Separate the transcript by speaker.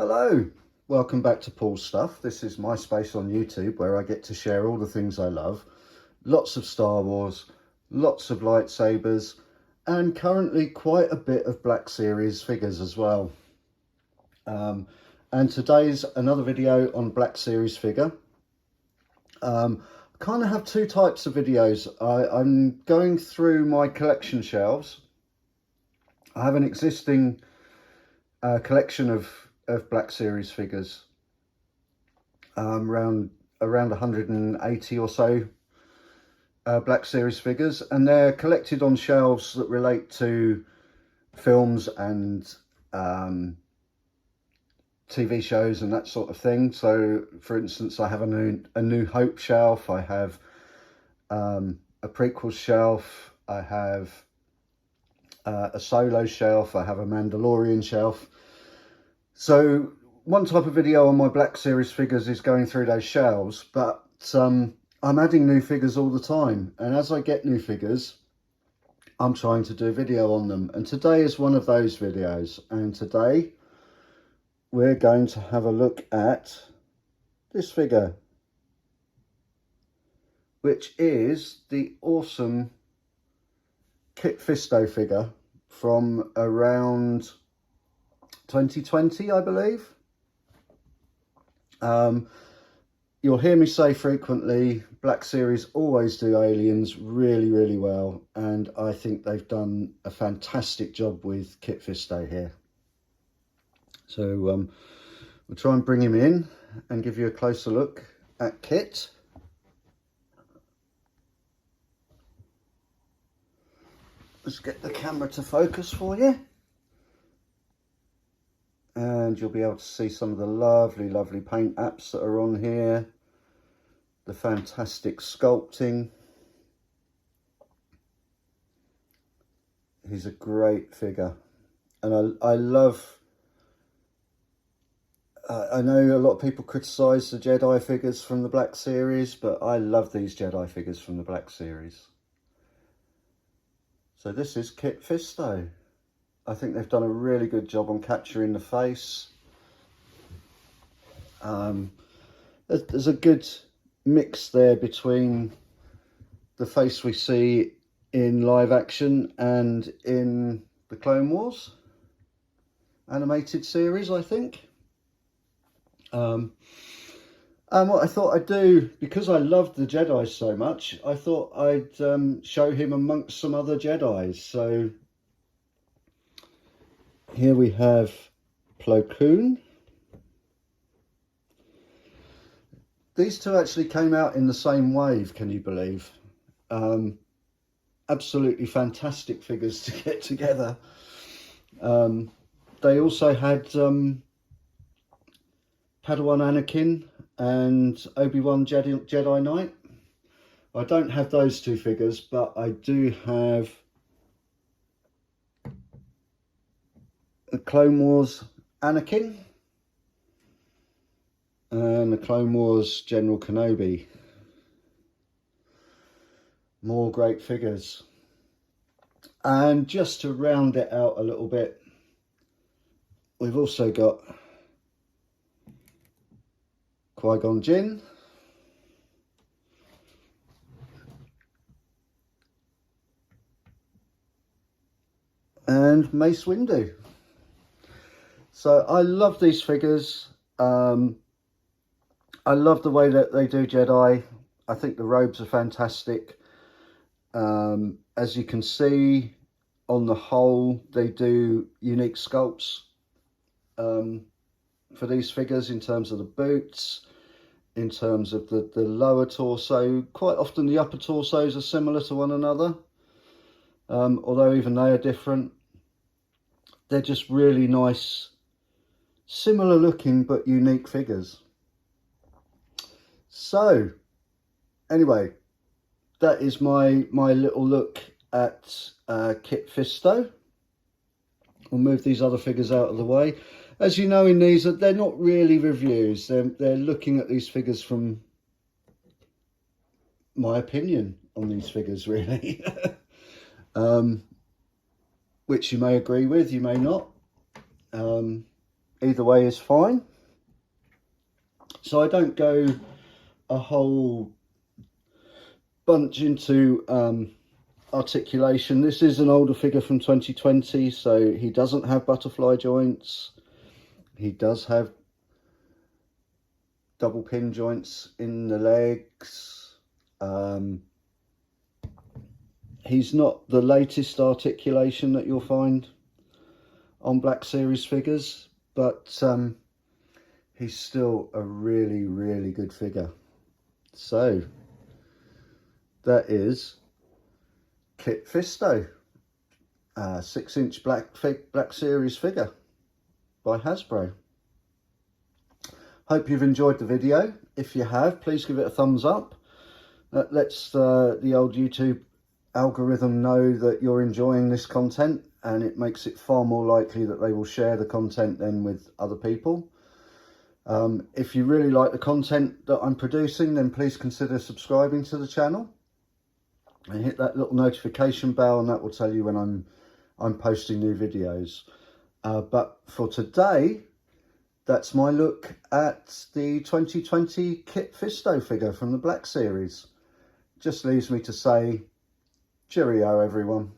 Speaker 1: Hello, welcome back to Paul's Stuff. This is my space on YouTube where I get to share all the things I love. Lots of Star Wars, lots of lightsabers, and currently quite a bit of Black Series figures as well. And today's another video on Black Series figure. Kind of have two types of videos. I'm going through my collection shelves. I have an existing collection of Black Series figures, around 180 or so Black Series figures, and they're collected on shelves that relate to films and TV shows and that sort of thing. So for instance, I have a New Hope shelf, I have a prequel shelf, I have a Solo shelf, I have a Mandalorian shelf. So one type of video on my Black Series figures is going through those shelves, but I'm adding new figures all the time, and as I get new figures I'm trying to do a video on them, and today is one of those videos. And today we're going to have a look at this figure, which is the awesome Kit Fisto figure from around 2020, I believe. You'll hear me say frequently, Black Series always do aliens really well, and I think they've done a fantastic job with Kit Fisto here. So we'll try and bring him in and give you a closer look at Kit. Let's get the camera to focus for you. And you'll be able to see some of the lovely paint apps that are on here, the fantastic sculpting. He's a great figure, and I love, I know a lot of people criticise the Jedi figures from the Black Series, but I love these Jedi figures from the Black Series. So this is Kit Fisto. I think they've done a really good job on capturing the face. There's a good mix there between the face we see in live action and in the Clone Wars animated series, I think. And what I thought I'd do, because I loved the Jedi so much, I thought I'd show him amongst some other Jedis. So here we have Plo Koon. These two actually came out in the same wave, can you believe? Absolutely fantastic figures to get together. They also had Padawan Anakin and Obi-Wan Jedi Knight. I don't have those two figures, but I do have the Clone Wars Anakin and the Clone Wars General Kenobi. More great figures. And just to round it out a little bit, we've also got Qui-Gon Jinn, and Mace Windu. So I love these figures. I love the way that they do Jedi. I think the robes are fantastic. As you can see, on the whole, they do unique sculpts for these figures in terms of the boots, in terms of the lower torso. Quite often the upper torsos are similar to one another, although even they are different. They're just really nice, similar looking but unique figures. So anyway, that is my little look at Kit Fisto. We'll move these other figures out of the way. As you know, in these, they're not really reviews. They're looking at these figures from my opinion on these figures, really. Which you may agree with, you may not. either way is fine. So I don't go a whole bunch into articulation. This is an older figure from 2020, so he doesn't have butterfly joints. He does have double pin joints in the legs. He's not the latest articulation that you'll find on Black Series figures, but he's still a really, really good figure. So that is Kit Fisto, 6-inch Black Series figure by Hasbro. Hope you've enjoyed the video. If you have, please give it a thumbs up. That lets the old YouTube algorithm know that you're enjoying this content, and it makes it far more likely that they will share the content then with other people. If you really like the content that I'm producing, then please consider subscribing to the channel and hit that little notification bell, and that will tell you when I'm posting new videos. But for today, that's my look at the 2020 Kit Fisto figure from the Black Series. Just leaves me to say, cheerio everyone.